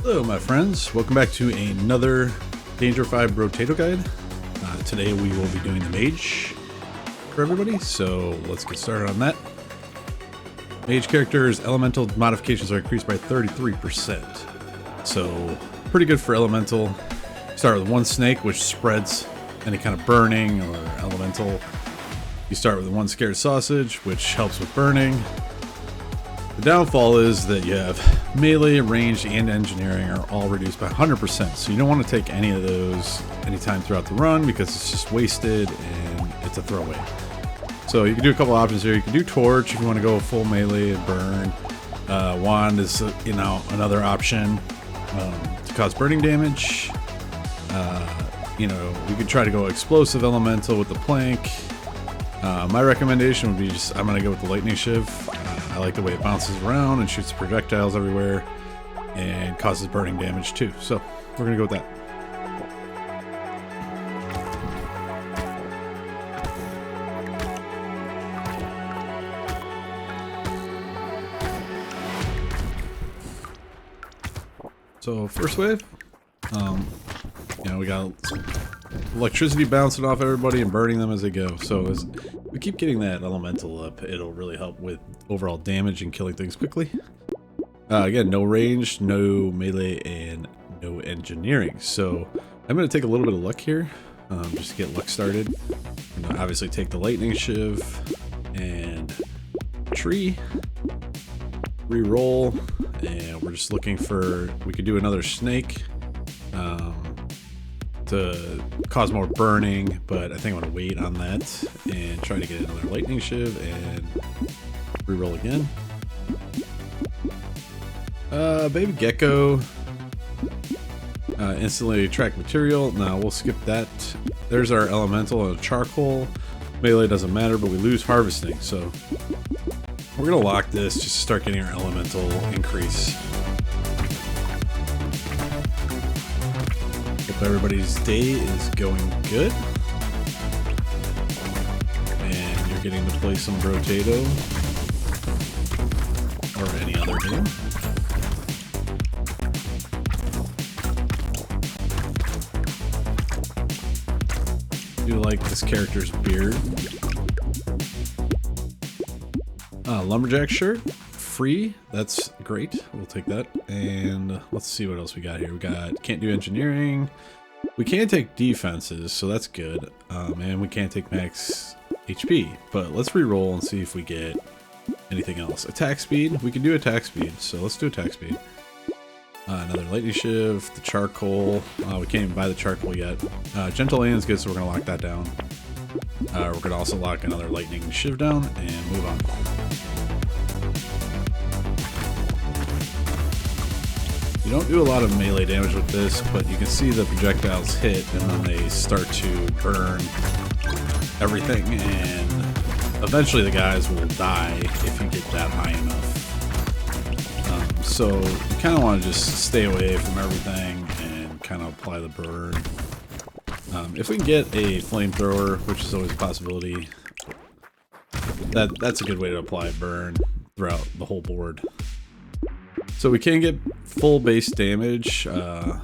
Hello my friends, welcome back to another Danger 5 Brotato guide. Today we will be doing the Mage for everybody, so let's get started on that. Mage characters' elemental modifications are increased by 33%, so pretty good for elemental. Start with one snake, which spreads any kind of burning or elemental. You start with one scared sausage, which helps with burning. The downfall is that you have melee, ranged, and engineering are all reduced by 100%. So you don't want to take any of those anytime throughout the run because it's just wasted and it's a throwaway. So you can do a couple options here. You can do torch if you want to go full melee and burn. Wand is another option to cause burning damage. You could try to go explosive elemental with the plank. My recommendation would be I'm going to go with the lightning shiv. I like the way it bounces around and shoots projectiles everywhere and causes burning damage too. So we're going to go with that. So first wave, we got electricity bouncing off everybody and burning them as they go. So as we keep getting that elemental up, it'll really help with overall damage and killing things quickly. Again, no range, no melee, and no engineering. So I'm going to take a little bit of luck here, just to get luck started. Obviously take the lightning shiv and tree, re-roll, and we're just looking for, we could do another snake to cause more burning, but I think I'm going to wait on that and try to get another lightning shiv and re-roll again. Baby gecko, instantly attract material. Now we'll skip that. There's our elemental and charcoal. Melee doesn't matter, but we lose harvesting, so we're gonna lock this just to start getting our elemental increase. Hope everybody's day is going good, and you're getting to play some Brotato or any other game. I do like this character's beard. Lumberjack shirt, free. That's great. We'll take that. And let's see what else we got here. We got can't do engineering. We can take defenses, so that's good. And we can't take max HP. But let's re-roll and see if we get anything else. Attack speed. We can do attack speed, so let's do attack speed. Another lightning shiv, the charcoal. We can't even buy the charcoal yet. Gentle alien is good, so we're gonna lock that down. We're gonna also lock another lightning shiv down and move on. You don't do a lot of melee damage with this, but you can see the projectiles hit and then they start to burn everything, and eventually the guys will die if you get that high enough. So you kind of want to just stay away from everything and kind of apply the burn. If we can get a flamethrower, which is always a possibility, that's a good way to apply burn throughout the whole board. So we can get full base damage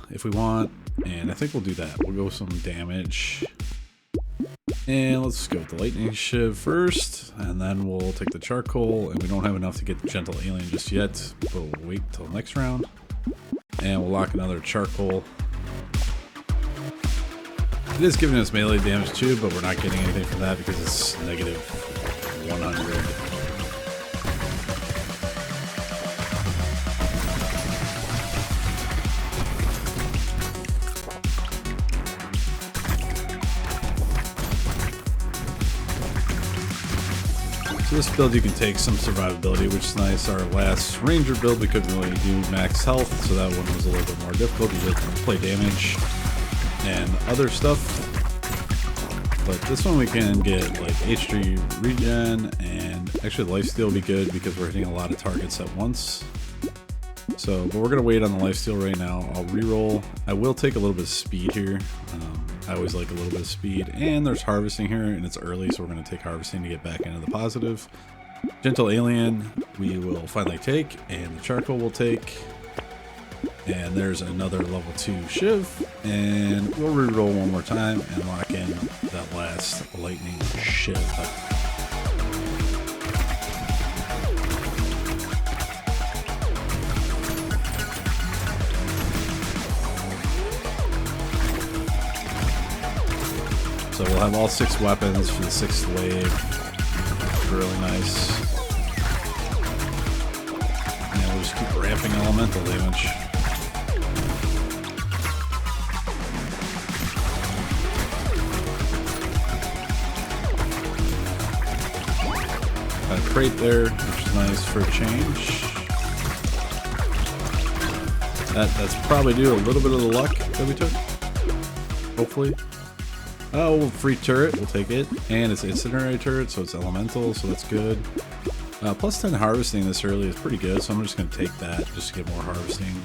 if we want, and I think we'll do that. We'll go with some damage. And let's go with the lightning shiv first, and then we'll take the charcoal, and we don't have enough to get the gentle alien just yet, but we'll wait till next round. And we'll lock another charcoal. It is giving us melee damage too, but we're not getting anything from that because it's negative 100. So this build you can take some survivability, which is nice. Our last ranger build we couldn't really do max health, so that one was a little bit more difficult. You had to play damage and other stuff. But this one we can get like H3 regen, and actually lifesteal will be good because we're hitting a lot of targets at once. So, but we're gonna wait on the lifesteal right now. I'll re-roll. I will take a little bit of speed here. I always like a little bit of speed, and there's harvesting here, and it's early, so we're going to take harvesting to get back into the positive. Gentle alien we will finally take, and the charcoal we'll take. And there's another level 2 Shiv, and we'll reroll one more time and lock in that last lightning Shiv. So we'll have all 6 weapons for the 6th wave. Really nice. And we'll just keep ramping elemental damage. Got a crate there, which is nice for a change. That's probably due to a little bit of the luck that we took. Hopefully. Oh, free turret, we'll take it. And it's an incinerary turret, so it's elemental, so that's good. Plus 10 harvesting this early is pretty good, so I'm just going to take that just to get more harvesting.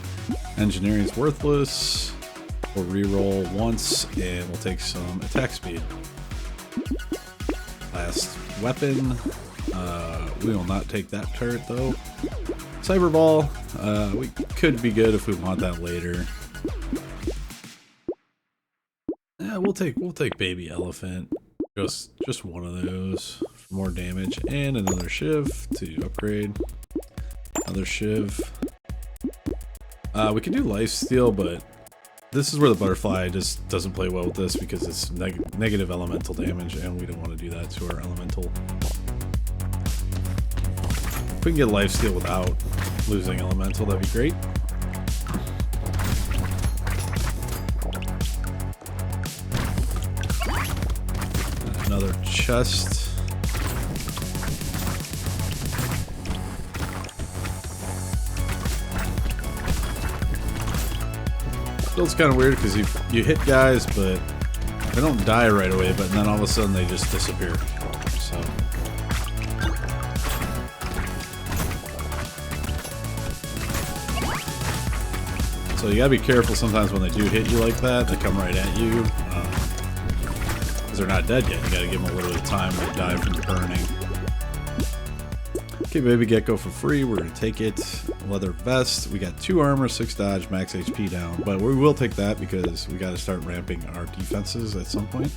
Engineering is worthless. We'll reroll once, and we'll take some attack speed. Last weapon. We will not take that turret, though. Cyber Ball, we could be good if we want that later. Yeah, we'll take Baby Elephant. Just one of those for more damage, and another Shiv to upgrade. Another Shiv. We can do Lifesteal, but this is where the butterfly just doesn't play well with this because it's negative elemental damage, and we don't want to do that to our elemental. If we can get Lifesteal without losing elemental, that'd be great. Another chest. Build's kind of weird because you hit guys, but they don't die right away, but then all of a sudden they just disappear. So you gotta be careful sometimes when they do hit you like that. They come right at you. They're not dead yet. You gotta give them a little bit of time to die from the burning. Okay, Baby Gecko for free. We're gonna take it. Leather vest. We got 2 armor, 6 dodge, max HP down. But we will take that because we gotta start ramping our defenses at some point.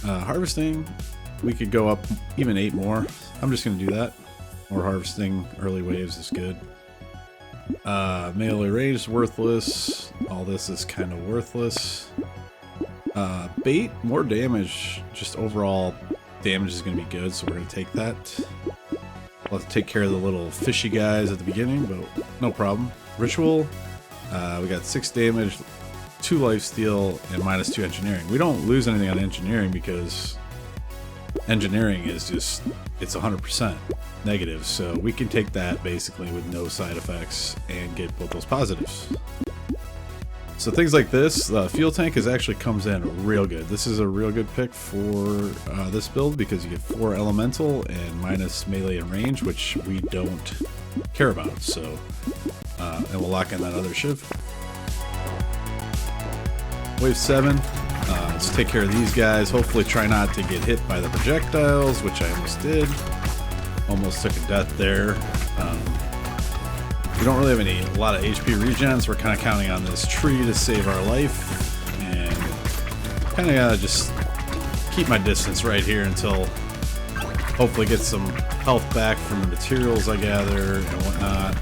Harvesting. We could go up even 8 more. I'm just gonna do that. More harvesting. Early waves is good. Melee range is worthless. All this is kind of worthless. Bait, more damage, just overall damage is going to be good, so we're going to take that. We'll have to take care of the little fishy guys at the beginning, but no problem. Ritual, we got 6 damage, 2 lifesteal, and -2 engineering. We don't lose anything on engineering because engineering is just, it's 100% negative, so we can take that basically with no side effects and get both those positives. So things like this, fuel tank actually comes in real good. This is a real good pick for this build because you get 4 elemental and minus melee and range, which we don't care about. So, and we'll lock in that other Shiv. Wave 7. Let's take care of these guys. Hopefully try not to get hit by the projectiles, which I almost did. Almost took a death there. We don't really have a lot of HP regens. We're kind of counting on this tree to save our life, and kind of gotta just keep my distance right here until hopefully get some health back from the materials I gather and whatnot.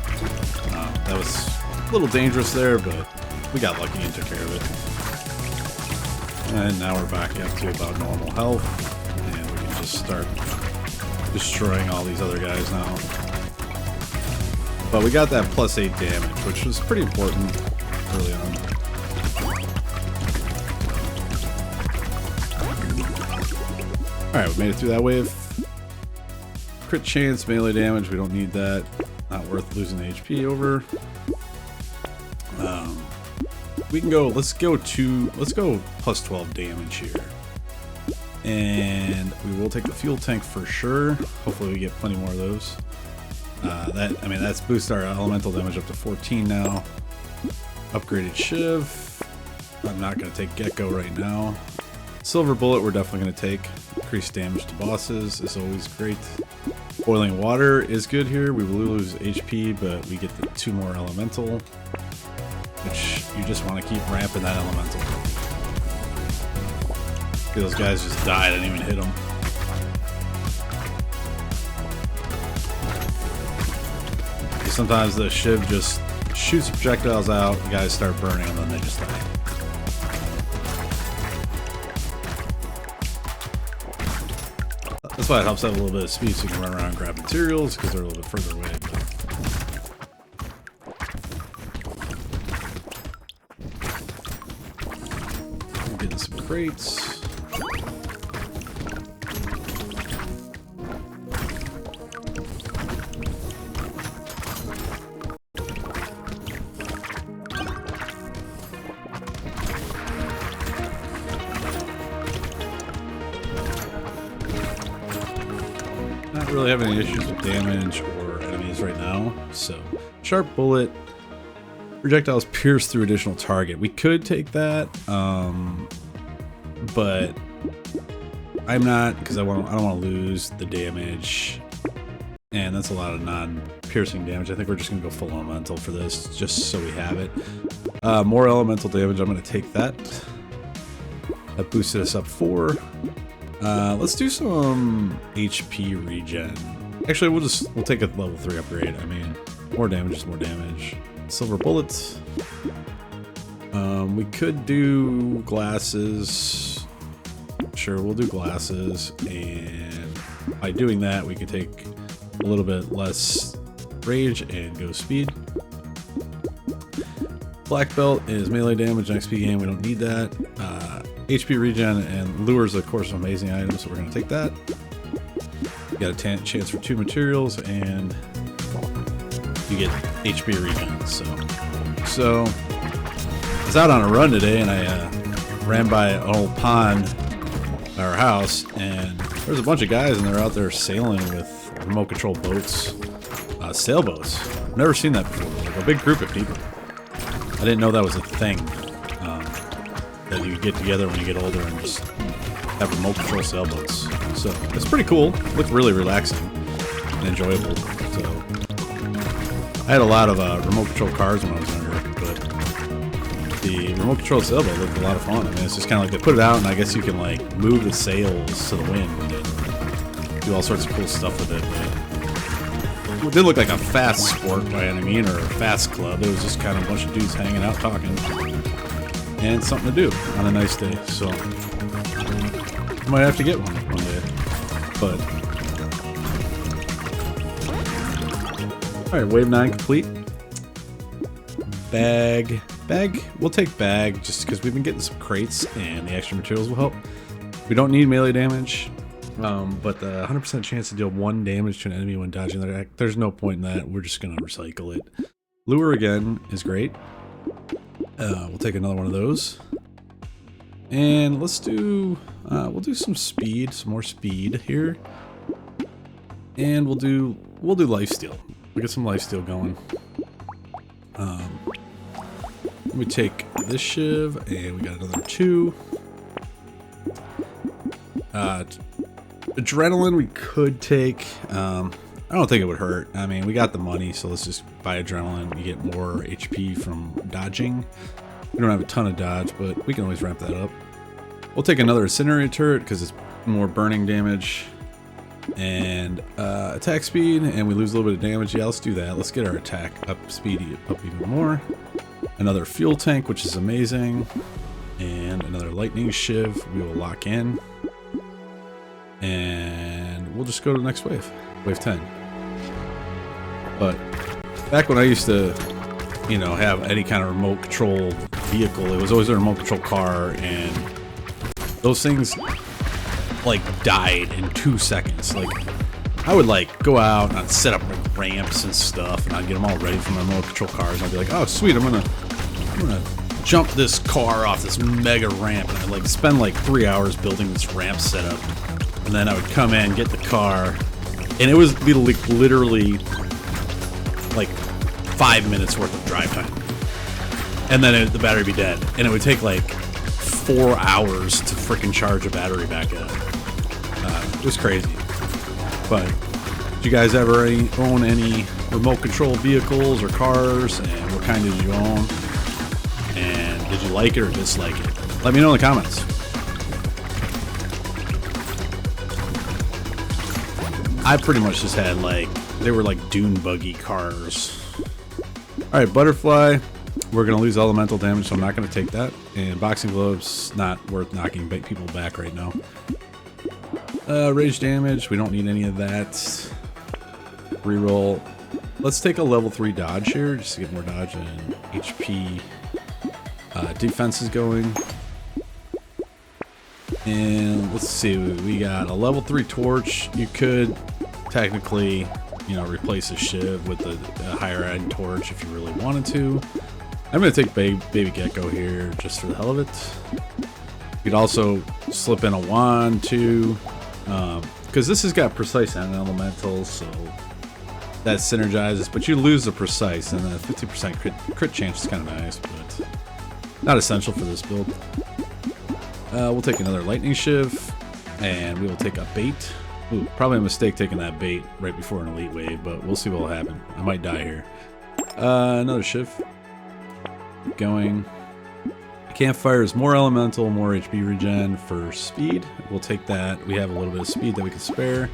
That was a little dangerous there, but we got lucky and took care of it. And now we're back up to about normal health, and we can just start destroying all these other guys now. But we got that +8 damage, which was pretty important early on. Alright, we made it through that wave. Crit chance, melee damage, we don't need that. Not worth losing HP over. We can go, let's go +12 damage here. And we will take the fuel tank for sure. Hopefully we get plenty more of those. That's boosted our elemental damage up to 14 now. Upgraded Shiv. I'm not going to take Gecko right now. Silver Bullet we're definitely going to take. Increased damage to bosses is always great. Boiling Water is good here. We will lose HP, but we get the 2 more elemental. which you just want to keep ramping that elemental. Those guys just died, I didn't even hit them. Sometimes the Shiv just shoots projectiles out, the guys start burning, and then they just die. That's why it helps have a little bit of speed so you can run around and grab materials, because they're a little bit further away. I'm getting some crates. Not really having any issues with damage or enemies right now. So, sharp bullet, projectiles pierce through additional target. We could take that, but I'm not, because I don't want to lose the damage, and that's a lot of non-piercing damage. I think we're just gonna go full elemental for this, just so we have it. More elemental damage. I'm gonna take that. That boosted us up 4. Let's do some HP regen. Actually, we'll take a level 3 upgrade. I mean, more damage is more damage. Silver bullets. We could do glasses. Sure, we'll do glasses, and by doing that, we could take a little bit less rage and go speed. Black belt is melee damage, XP gain. We don't need that. HP regen and lures, of course, are amazing items, so we're going to take that. You got a chance for 2 materials, and you get HP regen. So I was out on a run today, and I ran by an old pond at our house, and there's a bunch of guys, and they're out there sailing with remote control boats, sailboats. I've never seen that before. Like a big group of people. I didn't know that was a thing. That you get together when you get older and just have remote control sailboats. So it's pretty cool. Looked really relaxing and enjoyable. So I had a lot of remote control cars when I was younger, but the remote control sailboat looked a lot of fun. I mean, it's just kind of like they put it out, and I guess you can like move the sails to the wind and do all sorts of cool stuff with it. But it didn't look like a fast sport by any means, or a fast club. It was just kind of a bunch of dudes hanging out talking. And something to do on a nice day, so I might have to get one day. But all right, wave 9 complete. Bag. We'll take bag just because we've been getting some crates, and the extra materials will help. We don't need melee damage, but the 100% chance to deal 1 damage to an enemy when dodging their attack. There's no point in that. We're just gonna recycle it. Lure again is great. We'll take another one of those, and let's do we'll do some speed, some more speed here, and we'll do lifesteal. We get some lifesteal going. Let me take this shiv, and we got another 2. Adrenaline we could take. I don't think it would hurt. I mean, we got the money, so let's just buy adrenaline. You get more HP from dodging. We don't have a ton of dodge, but we can always ramp that up. We'll take another incendiary turret because it's more burning damage. And attack speed, and we lose a little bit of damage. Yeah, let's do that. Let's get our attack speed up even more. Another fuel tank, which is amazing. And another lightning shiv we will lock in. And we'll just go to the next wave. Wave 10. But back when I used to, you know, have any kind of remote control vehicle, it was always a remote control car, and those things like died in 2 seconds. Like I would like go out and I'd set up like ramps and stuff, and I'd get them all ready for my remote control cars, and I'd be like, oh sweet, I'm gonna jump this car off this mega ramp, and I'd like spend like 3 hours building this ramp setup, and then I would come in, get the car, and it was be like literally like 5 minutes worth of drive time, and then the battery would be dead, and it would take like 4 hours to freaking charge a battery back up. It was crazy. But did you guys ever own any remote control vehicles or cars, and what kind did you own? And did you like it or dislike it? Let me know in the comments. I pretty much just had like, they were like dune buggy cars. Alright, butterfly. We're going to lose elemental damage, so I'm not going to take that. And boxing gloves, not worth knocking people back right now. Rage damage, we don't need any of that. Reroll. Let's take a level 3 dodge here, just to get more dodge and HP. Defense is going. And let's see, we got a level 3 torch. You could technically, you know, replace a shiv with a higher end torch if you really wanted to. I'm going to take baby gecko here just for the hell of it. You could also slip in a wand too, because this has got precise and elemental, so that synergizes, but you lose the precise, and the 50% crit chance is kind of nice, but not essential for this build. We'll take another lightning shiv, and we will take a bait. Ooh, probably a mistake taking that bait right before an elite wave, but we'll see what will happen. I might die here. Another shiv. Keep going. Campfire is more elemental, more HP regen for speed. We'll take that. We have a little bit of speed that we can spare.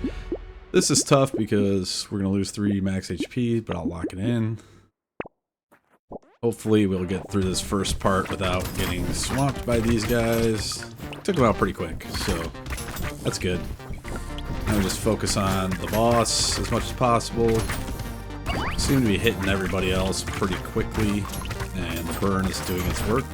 This is tough because we're going to lose 3 max HP, but I'll lock it in. Hopefully we'll get through this first part without getting swamped by these guys. Took them out pretty quick, so that's good. Now we just focus on the boss as much as possible. Seem to be hitting everybody else pretty quickly, and the burn is doing its work.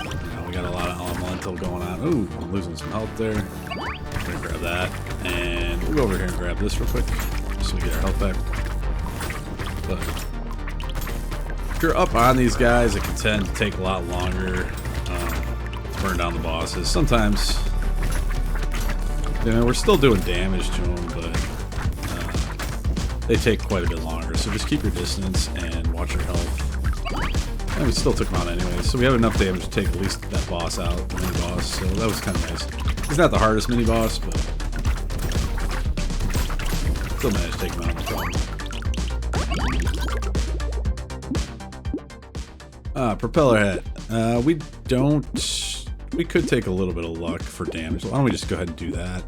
Now we got a lot of elemental going on. Ooh, I'm losing some health there. I'm gonna grab that, and we'll go over here and grab this real quick, just so we get our health back. But if you're up on these guys, it can tend to take a lot longer to burn down the bosses. Sometimes, you know, we're still doing damage to them, but they take quite a bit longer. So just keep your distance and watch your health. And we still took them out anyway, so we have enough damage to take at least that boss out, the mini boss. So that was kind of nice. He's not the hardest mini boss, but still managed to take him out, no problem. Propeller hat. We could take a little bit of luck for damage. Why don't we just go ahead and do that?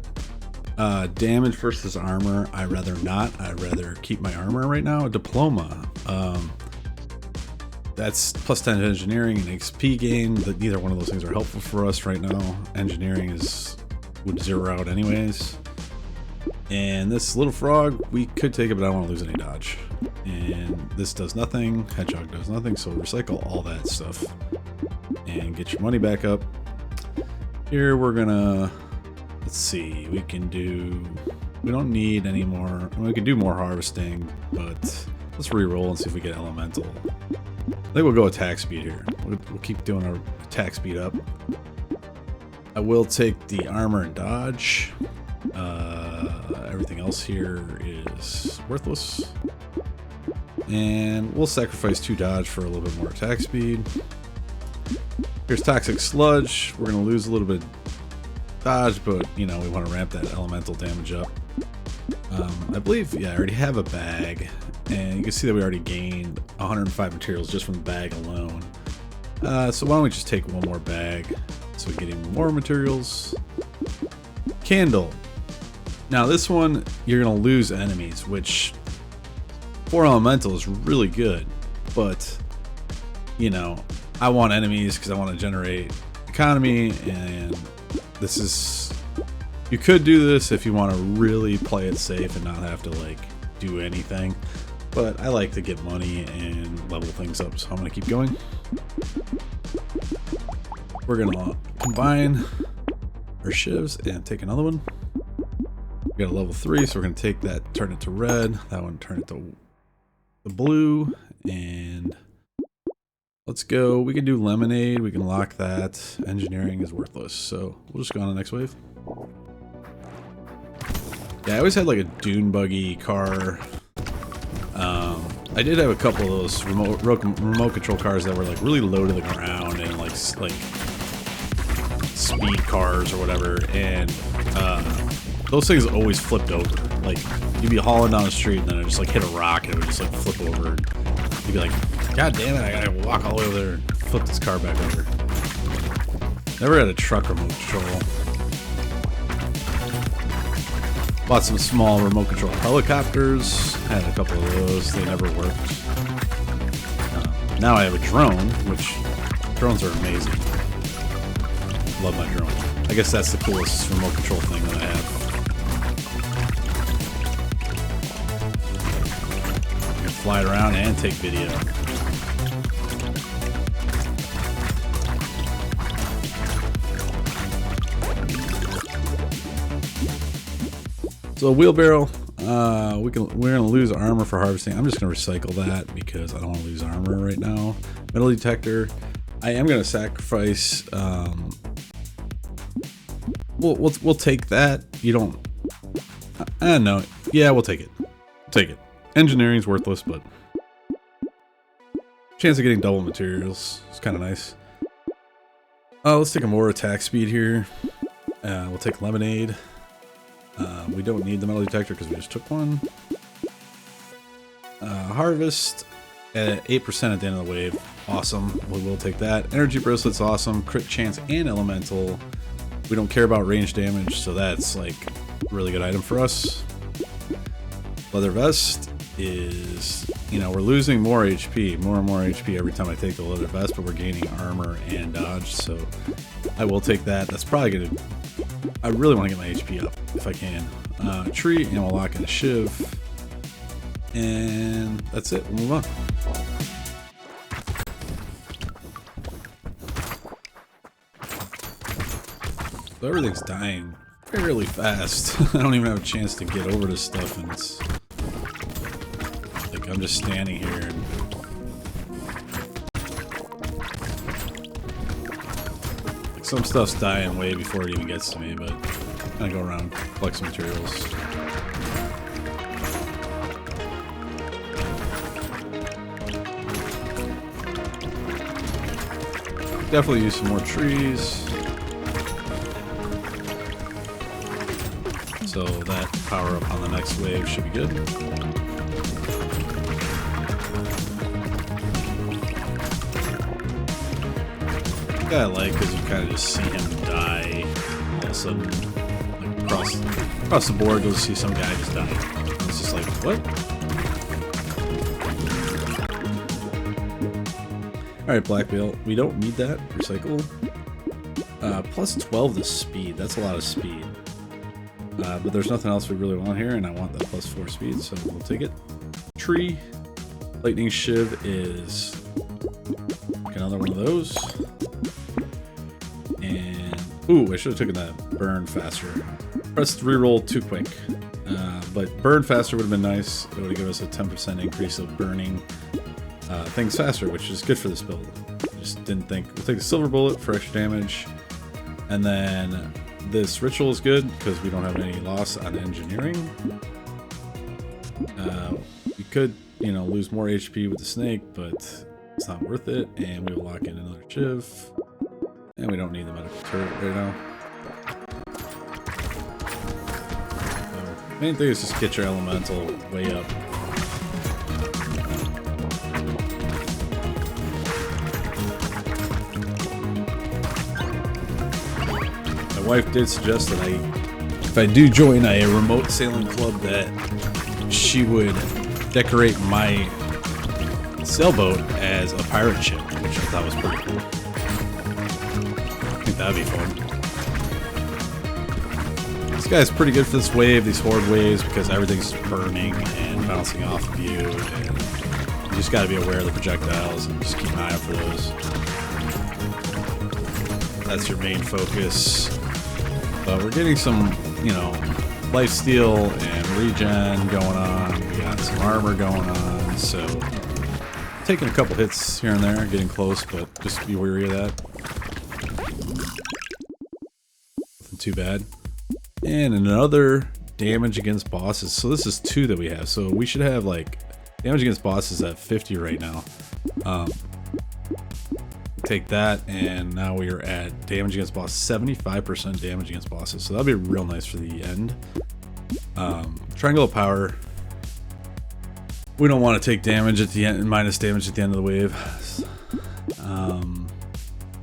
Damage versus armor, I'd rather not. I'd rather keep my armor right now. A diploma. That's plus 10 to engineering and XP gain. Neither one of those things are helpful for us right now. Engineering would zero out anyways. And this little frog, we could take it, but I don't want to lose any dodge. And this does nothing. Hedgehog does nothing, so recycle all that stuff. And get your money back up. Here we're gonna, let's see, we don't need any more, we can do more harvesting, but let's re-roll and see if we get elemental. I think we'll go attack speed here. We'll keep doing our attack speed up. I will take the armor and dodge. Everything else here is worthless. And we'll sacrifice 2 dodge for a little bit more attack speed. Here's toxic sludge. We're going to lose a little bit of dodge, but you know, we want to ramp that elemental damage up. I believe, yeah, I already have a bag, and you can see that we already gained 105 materials just from the bag alone. So why don't we just take one more bag so we get even more materials. Candle. Now this one, you're going to lose enemies, which 4 elemental is really good, but you know, I want enemies because I want to generate economy, and this is, you could do this if you want to really play it safe and not have to like do anything, but I like to get money and level things up, so I'm going to keep going. We're going to combine our shivs and take another one. We got a level 3, so we're going to take that, turn it to red, that one turn it to the blue, and let's go. We can do lemonade, we can lock that. Engineering is worthless, so we'll just go on the next wave. Yeah, I always had like a dune buggy car. I did have a couple of those remote control cars that were like really low to the ground and like speed cars or whatever, and those things always flipped over. Like you'd be hauling down the street and then it just like hit a rock and it would just like flip over. You'd be like, God damn it, I gotta walk all the way over there and flip this car back over. Never had a truck remote control. Bought some small remote control helicopters. Had a couple of those. They never worked. Now I have a drone, which drones are amazing. Love my drone. I guess that's the coolest remote control thing that I have. I can fly it around and take video. So wheelbarrow, we're gonna lose armor for harvesting. I'm just gonna recycle that because I don't want to lose armor right now. Metal detector, I am gonna sacrifice. We'll take that. You don't. I don't know. Yeah, we'll take it. Take it. Engineering's worthless, but chance of getting double materials is kind of nice. Let's take a more attack speed here. We'll take lemonade. We don't need the metal detector because we just took one. Harvest at 8% at the end of the wave. Awesome. We will take that. Energy bracelet's awesome. Crit chance and elemental. We don't care about range damage, so that's like a really good item for us. Leather vest is, you know, we're losing more HP, more and more HP every time I take the leather vest, but we're gaining armor and dodge, so I will take that. That's probably gonna. I really want to get my HP up if I can. Tree, and we'll lock in a shiv. And that's it. We'll move on. So everything's dying fairly fast. I don't even have a chance to get over this stuff, and it's like I'm just standing here and some stuff's dying way before it even gets to me, but I'm gonna go around, collect some materials. Definitely use some more trees. So that power up on the next wave should be good. I like because you kind of just see him die all of a sudden, like across the board. You'll see some guy just die. It's just like, what? All right, black belt. We don't need that. Recycle. Plus 12 to speed. That's a lot of speed. But there's nothing else we really want here, and I want that plus 4 speed, so we'll take it. Tree. Lightning shiv is another one of those. And ooh, I should have taken that burn faster. Pressed reroll too quick, but burn faster would have been nice. It would have given us a 10% increase of burning things faster, which is good for this build. Just didn't think. We'll take a silver bullet for extra damage, and then this ritual is good because we don't have any loss on engineering. We could, you know, lose more HP with the snake, but it's not worth it. And we will lock in another shiv. And we don't need the medical turret right now. So, main thing is just get your elemental way up. My wife did suggest that if I do join a remote sailing club, that she would decorate my sailboat as a pirate ship, which I thought was pretty cool. I think that'd be fun. This guy's pretty good for this wave, these horde waves, because everything's burning and bouncing off of you, and you just gotta be aware of the projectiles and just keep an eye out for those. That's your main focus. But we're getting some, you know, lifesteal and regen going on. We got some armor going on, so taking a couple hits here and there, getting close, but just be wary of that. Nothing too bad. And another damage against bosses. So this is 2 that we have. So we should have like damage against bosses at 50 right now. Take that, and now we are at damage against bosses, 75% damage against bosses. So that'll be real nice for the end. Triangle of power. We don't want to take damage at the end, minus damage at the end of the wave.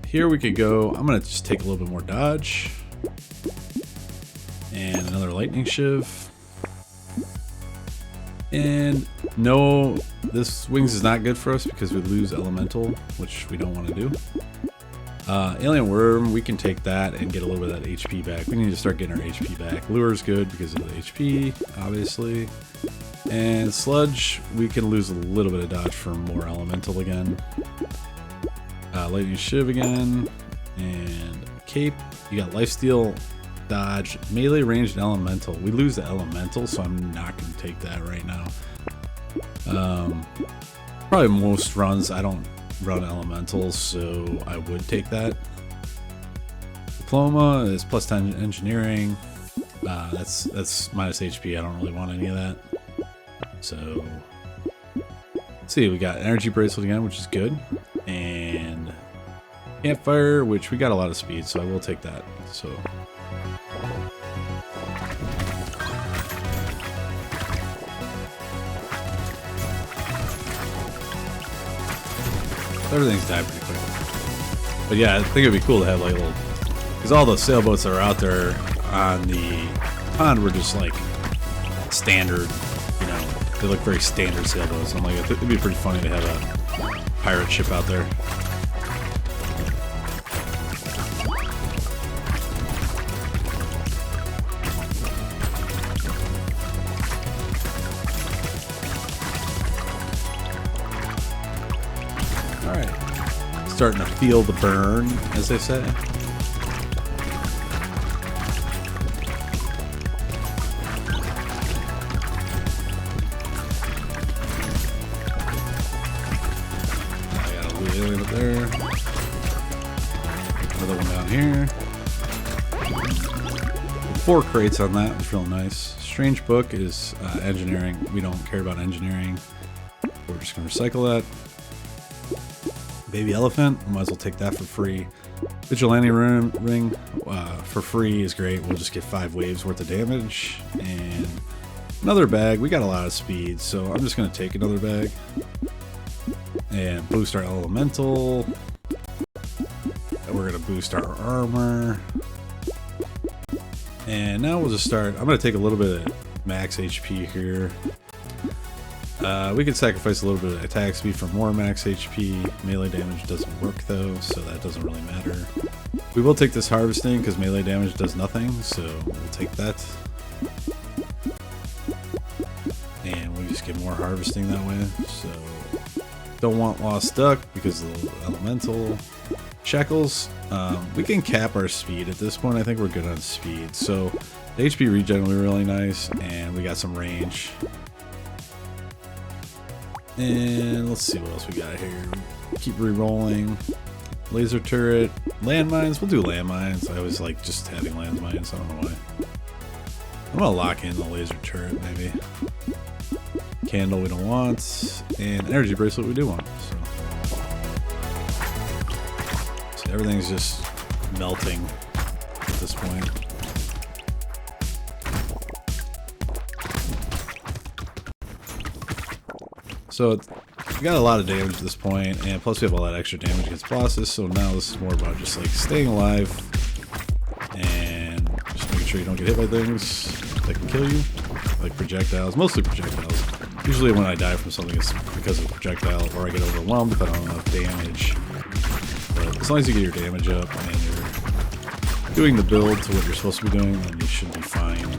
Here we could go, I'm going to just take a little bit more dodge. And another lightning shiv. And no, this wings is not good for us because we lose elemental, which we don't want to do. Alien worm, we can take that and get a little bit of that HP back. We need to start getting our HP back. Lure is good because of the HP, obviously. And sludge, we can lose a little bit of dodge for more elemental again. Lightning shiv again, and cape. You got lifesteal, dodge, melee, ranged, and elemental. We lose the elemental, so I'm not going to take that right now. Probably most runs I don't run elementals, so I would take that. Diploma is plus 10 engineering. That's minus HP. I don't really want any of that. So let's see, we got energy bracelet again, which is good, and campfire, which we got a lot of speed, so I will take that. So everything's died pretty quick. But yeah, I think it'd be cool to have like little, because all the sailboats that are out there on the pond were just like standard, you know, they look very standard sailboats. I'm like, it'd be pretty funny to have a pirate ship out there. Alright, starting to feel the burn, as they say. Alien up there. Another one down here. 4 crates on that, was real nice. Strange book is engineering. We don't care about engineering. We're just gonna recycle that. Baby elephant, we might as well take that for free. Vigilante ring for free is great. We'll just get 5 waves worth of damage. And another bag. We got a lot of speed, so I'm just gonna take another bag. And boost our elemental. And we're gonna boost our armor. And now we'll just start. I'm gonna take a little bit of max HP here. We can sacrifice a little bit of attack speed for more max HP. Melee damage doesn't work though, so that doesn't really matter. We will take this harvesting because melee damage does nothing, so we'll take that. And we just get more harvesting that way. So don't want Lost Duck because of the elemental. Shackles, we can cap our speed at this point. I think we're good on speed. So the HP regen will be really nice, and we got some range. And let's see what else we got here. Keep re-rolling. Laser turret, landmines. We'll do landmines. I always like just having landmines. I don't know why. I'm gonna lock in the laser turret maybe. Candle we don't want, and energy bracelet we do want. So everything's just melting at this point. So we got a lot of damage at this point, and plus we have all that extra damage against bosses, so now this is more about just like staying alive and just making sure you don't get hit by things that can kill you, like projectiles, mostly projectiles. Usually when I die from something it's because of projectile, or I get overwhelmed if I don't have enough damage. But as long as you get your damage up and you're doing the build to what you're supposed to be doing, then you should be fine.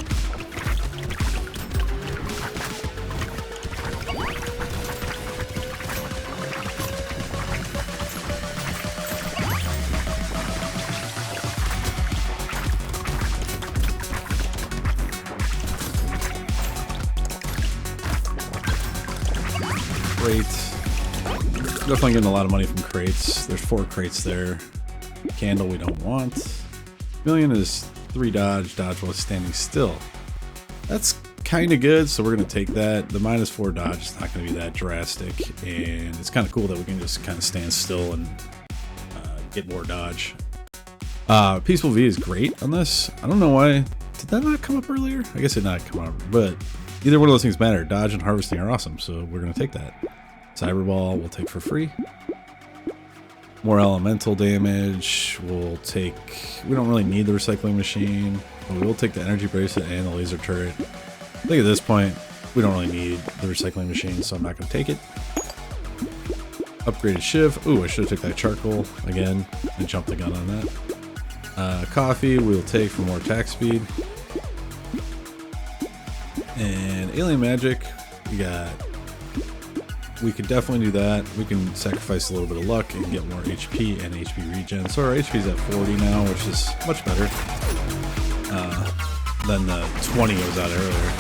Crates. Definitely getting a lot of money from crates. There's 4 crates there. Candle we don't want. Million is 3 dodge while standing still. That's kind of good, so we're going to take that. The minus 4 dodge is not going to be that drastic, and it's kind of cool that we can just kind of stand still and get more dodge. Peaceful V is great on this. I don't know why. Did that not come up earlier? I guess it not come up, but Either one of those things matter. Dodge and harvesting are awesome, so we're going to take that. Cyber Ball we'll take for free. More elemental damage we'll take. We don't really need the recycling machine, but we will take the energy bracelet and the laser turret. I think at this point we don't really need the recycling machine, so I'm not going to take it. Upgraded shiv. Ooh, I should have took that charcoal again and jumped the gun on that. Coffee we'll take for more attack speed. And alien magic, we could definitely do that. We can sacrifice a little bit of luck and get more HP and HP regen. So our HP is at 40 now, which is much better than the 20 I was at earlier.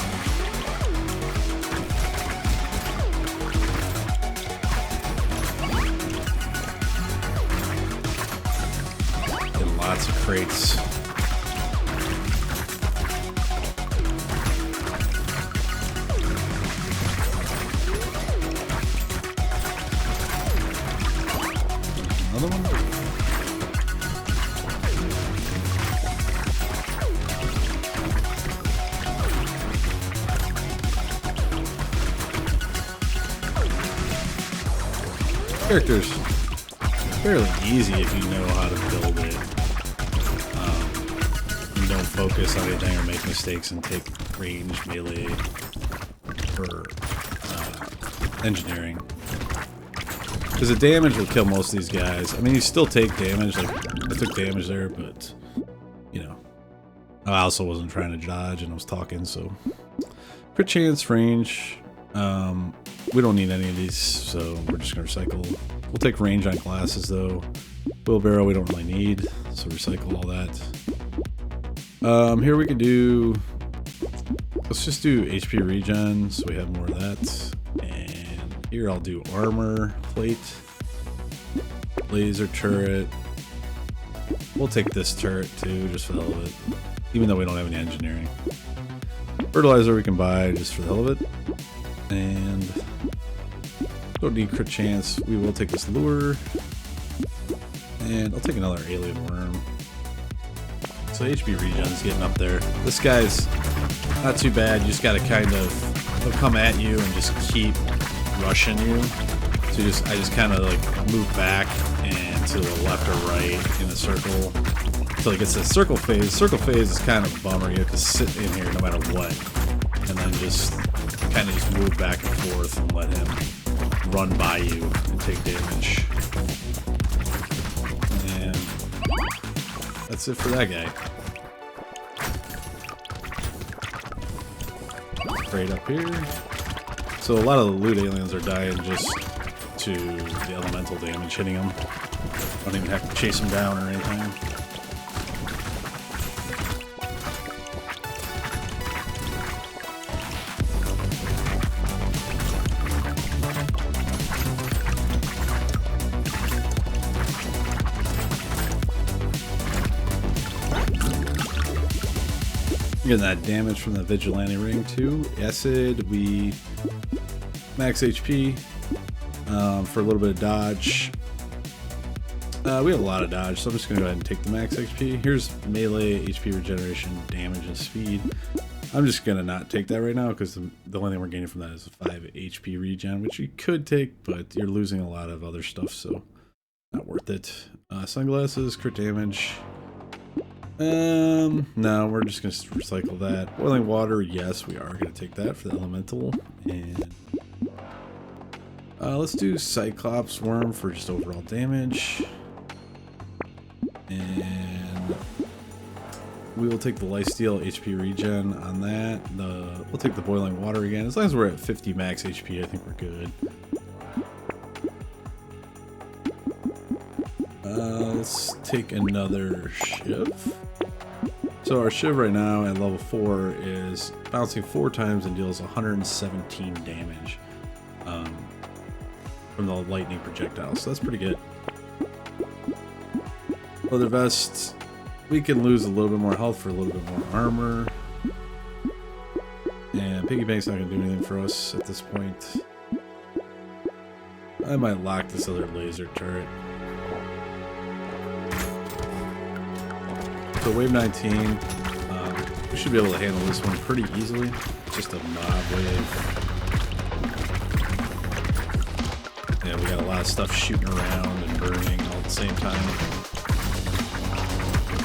Getting lots of crates. Another one? Characters fairly easy if you know how to build it. And don't focus on anything or make mistakes and take range melee for engineering. Because the damage will kill most of these guys. I mean, you still take damage. Like, I took damage there, but, you know. I also wasn't trying to dodge and I was talking, so. Crit chance, range. We don't need any of these, so we're just going to recycle. We'll take range on glasses, though. Wheelbarrow we don't really need, so recycle all that. Here we could do... Let's just do HP regen, so we have more of that. And here I'll do armor plate, laser turret. We'll take this turret too, just for the hell of it, even though we don't have any engineering. Fertilizer we can buy just for the hell of it. And don't need crit chance. We will take this lure. And I'll take another alien worm. So HP regen's getting up there. This guy's not too bad. You just gotta kind of, he'll come at you and just keep rushing you. So I just kind of like move back and to the left or right in a circle until it gets to the circle phase. Circle phase is kind of a bummer. You have to sit in here no matter what, and then just kind of just move back and forth and let him run by you and take damage. And that's it for that guy. Right up here. So a lot of the loot aliens are dying just to the elemental damage hitting them. Don't even have to chase them down or anything. Getting that damage from the vigilante ring too. Acid, we max HP for a little bit of dodge. We have a lot of dodge, so I'm just gonna go ahead and take the max HP. Here's melee, HP regeneration, damage, and speed. I'm just gonna not take that right now because the only thing we're gaining from that is a 5 HP regen, which you could take, but you're losing a lot of other stuff, so not worth it. Sunglasses, crit damage. No, we're just gonna recycle that. Boiling water, yes, we are gonna take that for the elemental. And let's do Cyclops worm for just overall damage. And we will take the lifesteal HP regen on that. We'll take the boiling water again. As long as we're at 50 max HP, I think we're good. Let's take another shiv. So our shiv right now at level 4 is bouncing 4 times and deals 117 damage from the lightning projectile. So that's pretty good. Leather vest, we can lose a little bit more health for a little bit more armor. And piggy bank's not gonna do anything for us at this point. I might lock this other laser turret. So wave 19, We should be able to handle this one pretty easily. Just a mob wave. Yeah, we got a lot of stuff shooting around and burning all at the same time.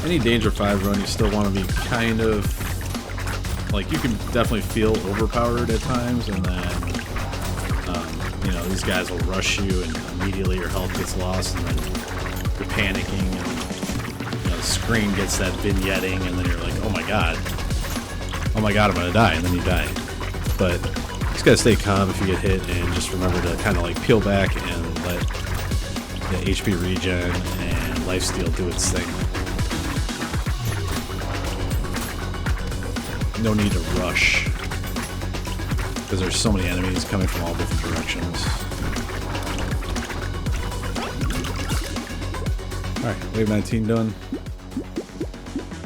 Any Danger 5 run, you still want to be kind of... like, you can definitely feel overpowered at times, and then, you know, these guys will rush you, and immediately your health gets lost, and then you're panicking, and, you know, the screen gets that vignetting, and then you're like, oh my god, I'm gonna die, and then you die. But just gotta stay calm if you get hit, and just remember to kind of like peel back and let the HP regen and lifesteal do its thing. No need to rush, because there's so many enemies coming from all different directions. Alright, wave 19 done.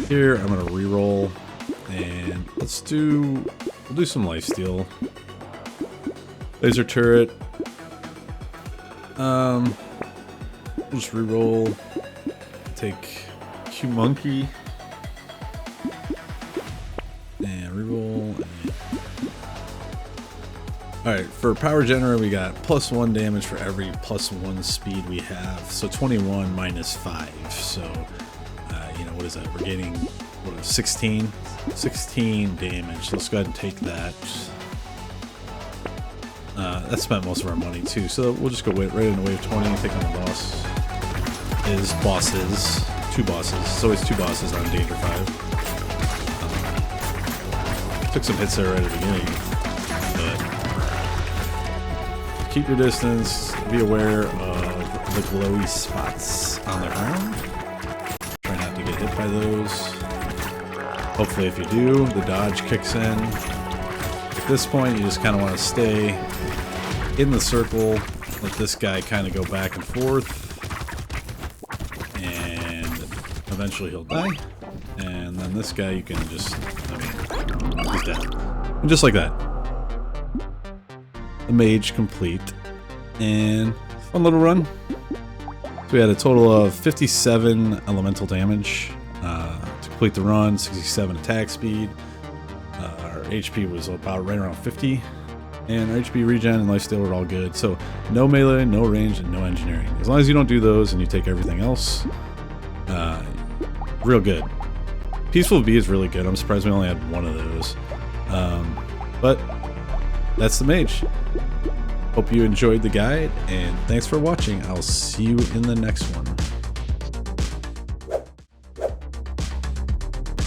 Here, I'm going to reroll, and we'll do some lifesteal. Laser turret. We'll just reroll. Take Q Monkey. And reroll. Alright, for power generator we got +1 damage for every +1 speed we have. So 21 minus 5. So, you know, what is that? We're getting, what is 16? 16 damage. So let's go ahead and take that. That spent most of our money too. So we'll just go right into wave 20 and take on the boss. Bosses. 2 bosses. It's always 2 bosses on Danger 5. Took some hits there right at the beginning, but keep your distance, be aware of the glowy spots on the ground. Try not to get hit by those. Hopefully if you do, the dodge kicks in. At this point, you just kind of want to stay in the circle, let this guy kind of go back and forth, and eventually he'll die. And then this guy, you can just, I mean, he's dead. And just like that. The mage complete. And fun little run. So we had a total of 57 elemental damage to complete the run, 67 attack speed. Our HP was about right around 50. And our HP regen and lifesteal were all good. So no melee, no range, and no engineering. As long as you don't do those and you take everything else, real good. Peaceful V is really good. I'm surprised we only had one of those. But that's the mage. Hope you enjoyed the guide, and thanks for watching. I'll see you in the next one.